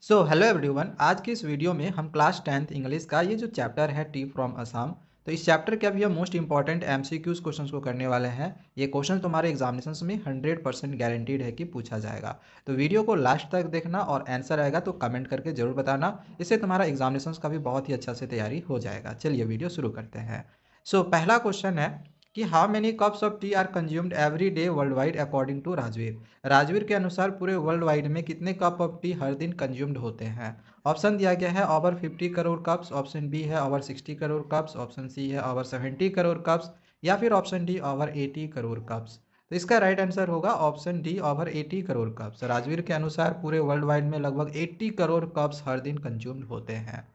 So hello everyone, आज की इस वीडियो में हम क्लास 10th इंग्लिश का ये जो चैप्टर है टी फ्रॉम असम, तो इस चैप्टर के अभी हम मोस्ट इंपॉर्टेंट एमसीक्यूज क्वेश्चंस को करने वाले हैं। ये क्वेश्चन तुम्हारे एग्जामिनेशंस में 100% गारंटीड है कि पूछा जाएगा। तो वीडियो को लास्ट तक देखना और आंसर आएगा तो कमेंट करके जरूर बताना। इससे तुम्हारा एग्जामिनेशंस का भी बहुत ही अच्छा से तैयारी हो जाएगा। चलिए वीडियो शुरू करते हैं। सो पहला क्वेश्चन है कि how many cups of tea are consumed every day worldwide according to Rajveer. Rajveer के अनुसार पूरे वर्ल्ड वाइड में कितने कप ऑफ टी हर दिन कंज्यूम्ड होते हैं। ऑप्शन दिया गया है over 50 crore cups, option B है over 60 crore cups, option C है ओवर 70 करोड़ कप्स या फिर option D over 80 crore cups. तो इसका राइट आंसर होगा option D over 80 crore cups. Rajveer के अनुसार पूरे वर्ल्ड वाइड में लगभग 80 करोड़ कप्स हर दिन कंज्यूम्ड होते हैं।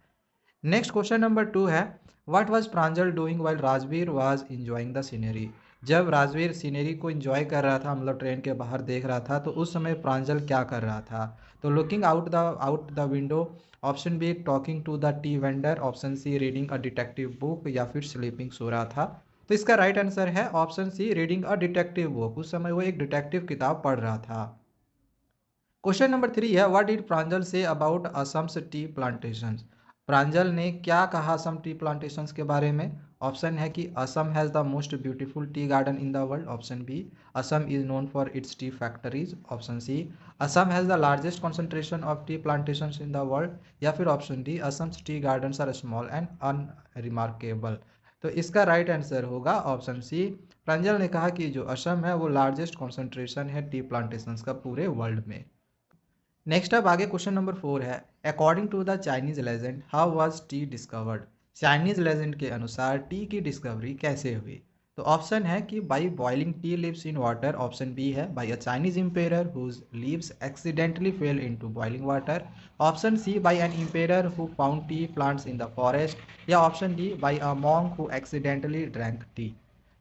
नेक्स्ट क्वेश्चन नंबर 2 है, what was Pranjal doing while Rajveer was enjoying the scenery. जब राजवीर सीनरी को एंजॉय कर रहा था, मतलब ट्रेन के बाहर देख रहा था, तो उस समय प्रांजल क्या कर रहा था। तो looking out the window, option B talking to the tea vendor, option C reading a detective book या फिर स्लीपिंग सो रहा था। तो इसका राइट आंसर है option C reading a detective book. उस समय वो एक डिटेक्टिव किताब पढ़ रहा था। क्वेश्चन नंबर 3 है, what did Pranjal say about Assam's tea plantation. Pranjal ने क्या कहा असम टी प्लांटेशंस के बारे में। ऑप्शन है कि Assam has the most beautiful tea garden in the world, option B Assam is known for its tea factories, option C Assam has the largest concentration of tea plantations in the world या फिर option D Assam's tea gardens are small and unremarkable. तो इसका right answer होगा option C. Pranjal ने कहा कि जो असम है वो लार्जेस्ट कॉन्सेंट्रेशन है टी प्लांटेशंस का पूरे वर्ल्ड में। नेक्स्ट अब आगे क्वेश्चन नंबर 4 है, according to the Chinese legend how was tea discovered. Chinese legend के अनुसार टी की डिस्कवरी कैसे हुई। तो ऑप्शन है कि by boiling tea leaves in water, option B है by a Chinese emperor whose leaves accidentally fell into boiling water, option C by an emperor who found tea plants in the forest या option D by a monk who accidentally drank tea.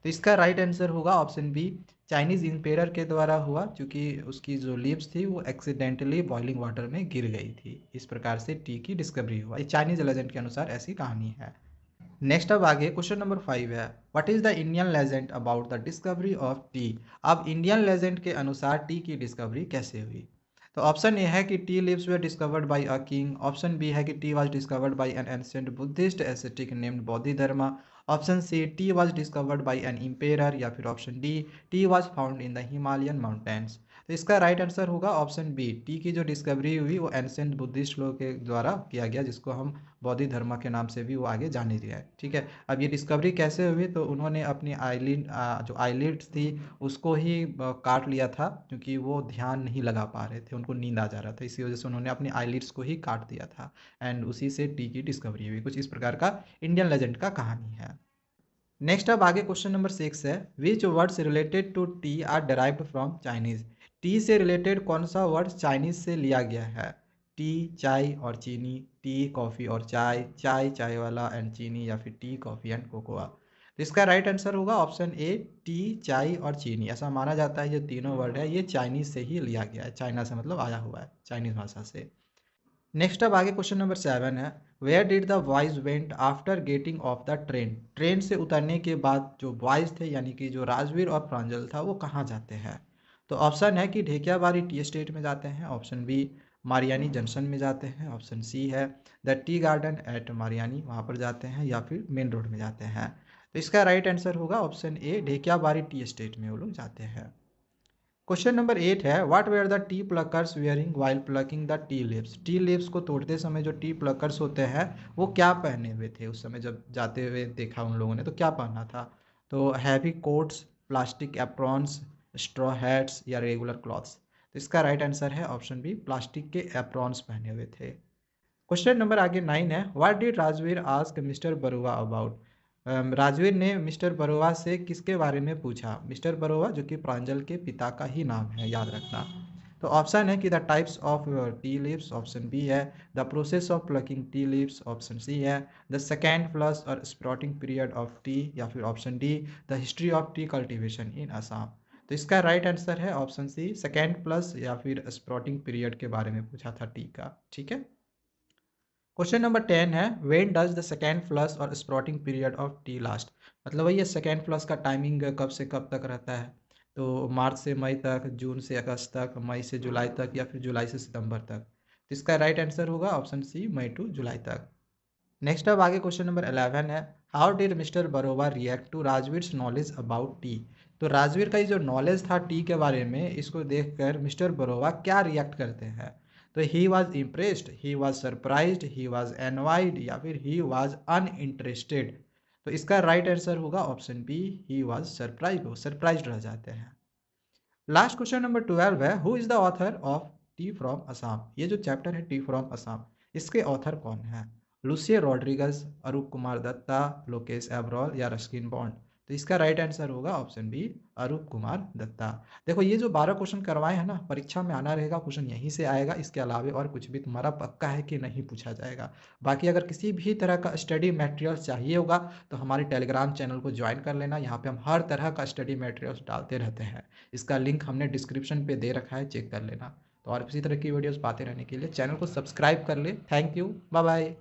तो इसका right answer होगा option B, Chinese emperor के द्वारा हुआ, क्योंकि उसकी जो लीव्स थी वो एक्सीडेंटली बॉइलिंग वाटर में गिर गई थी। इस प्रकार से टी की डिस्कवरी हुआ। ये चाइनीज लेजेंड के अनुसार ऐसी कहानी है। नेक्स्ट अब आगे क्वेश्चन नंबर 5 है, what is the Indian legend about the discovery of T. अब इंडियन लेजेंड के अनुसार टी की डिस्कवरी कैसे हुई। तो ऑप्शन ए है कि tea leaves were discovered by a king, option B है कि tea was discovered by an ancient Buddhist ascetic named Bodhidharma, option C tea was discovered by an emperor या फिर option D tea was found in the Himalayan mountains. तो इसका right answer होगा option B, tea की जो discovery हुई वो ancient Buddhist लोग के द्वारा किया गया, जिसको हम बौद्ध धर्म के नाम से भी वो आगे जाने दिया है। ठीक है, अब ये डिस्कवरी कैसे हुई, तो उन्होंने अपनी आईलिड जो आईलिड्स थी उसको ही काट लिया था, क्योंकि वो ध्यान नहीं लगा पा रहे थे, उनको नींद आ जा रहा था, इसी वजह से उन्होंने अपनी आईलिड्स को ही काट दिया था। एंड उसी से टी की डिस्कवरी हुई। कुछ इस प्रकार का इंडियन लेजेंड का कहानी है। नेक्स्ट अब आगे क्वेश्चन नंबर 6 है, which words related to tea are derived from Chinese. Tea से रिलेटेड कौन सा वर्ड चाइनीज से लिया गया है। टी चाय और चीनी, टी कॉफ़ी और चाय, चाय चाय वाला एंड चीनी या फिर टी कॉफ़ी एंड कोकोआ। तो इसका राइट आंसर होगा ऑप्शन ए, टी चाय और चीनी। ऐसा माना जाता है ये तीनों वर्ड है ये चाइनीज से ही लिया गया है, चाइना से मतलब आया हुआ है, चाइनीज भाषा से। नेक्स्ट अब आगे क्वेश्चन नंबर 7 है, where did the boys went after getting off the train. Train से उतरने के बाद जो बॉयज थे, यानी कि जो राजवीर और प्रांजल था, वो कहाँ जाते हैं। तो ऑप्शन है कि ढेकियाबाड़ी टी एस्टेट में जाते हैं, ऑप्शन बी मारियानी जंक्शन में जाते हैं, ऑप्शन सी है the tea garden eight Mariani, वहाँ पर जाते हैं, या फिर मेन रोड में जाते हैं। तो इसका राइट आंसर होगा option A, Dhekiabari tea estate में वो लोग जाते हैं। क्वेश्चन नंबर 8 है, what were the tea pluckers wearing while plucking the tea leaves. Tea leaves को तोड़ते समय जो टी प्लकर्स होते हैं वो क्या पहने हुए थे उस समय, जब जाते हुए देखा उन लोगों ने तो क्या पहना था। तो heavy quotes, plastic aprons, straw hats या रेगुलर क्लॉथ्स। तो इसका राइट आंसर है ऑप्शन बी, प्लास्टिक के एप्रॉन्स पहने हुए थे। क्वेश्चन नंबर आगे 9 है, what did Rajveer ask mister Barua about. Rajveer ने मिस्टर बरुआ से किसके बारे में पूछा। मिस्टर बरुआ जो कि प्रांजल के पिता का ही नाम है, याद रखना। तो ऑप्शन है कि the types of tea leaves, option B है the process of plucking tea leaves, option C है द सेकेंड फ्लश और स्प्रॉटिंग पीरियड ऑफ टी, या फिर option D the history of tea cultivation in Assam. तो इसका right answer है option C, second plus या फिर स्प्रॉटिंग पीरियड के बारे में पूछा था टी का। ठीक है। क्वेश्चन नंबर 10 है, when does the second flush और sprouting period of tea last. मतलब वही सेकेंड फ्लश का टाइमिंग कब से कब तक रहता है। तो मार्च से मई तक, जून से अगस्त तक, मई से जुलाई तक या फिर जुलाई से सितंबर तक। तो इसका राइट आंसर होगा option C, May to July तक। नेक्स्ट अब आगे क्वेश्चन नंबर 11 है, how did mister Barua react to Rajveer knowledge about tea. तो राजवीर का ये जो नॉलेज था टी के बारे में, इसको देखकर मिस्टर बरोवा क्या रिएक्ट करते हैं। तो he was impressed, he was surprised, he was envied या फिर ही वॉज अनइंटरेस्टेड। तो इसका राइट आंसर होगा option B, he was surprise, वो सरप्राइज्ड रह जाते हैं। लास्ट क्वेश्चन नंबर 12 है, who is the author of tea from Assam. ये जो चैप्टर है टी फ्रॉम असम, इसके ऑथर कौन है। लुसियो रॉड्रिगस, अरूप कुमार दत्ता, लोकेश एब्रॉल या रस्किन बॉन्ड। तो इसका राइट आंसर होगा ऑप्शन बी, अरूप कुमार दत्ता। देखो ये जो 12 क्वेश्चन करवाए हैं ना, परीक्षा में आना रहेगा, क्वेश्चन यहीं से आएगा, इसके अलावे और कुछ भी तुम्हारा पक्का है कि नहीं पूछा जाएगा। बाकी अगर किसी भी तरह का स्टडी मटेरियल चाहिए होगा तो हमारे टेलीग्राम चैनल को ज्वाइन कर लेना, यहाँ पे हम हर तरह का स्टडी मटेरियल्स डालते रहते हैं। इसका लिंक हमने डिस्क्रिप्शन पे दे रखा है, चेक कर लेना। तो और इसी तरह की वीडियोस पाते रहने के लिए चैनल को सब्सक्राइब कर ले। Thank you, bye bye.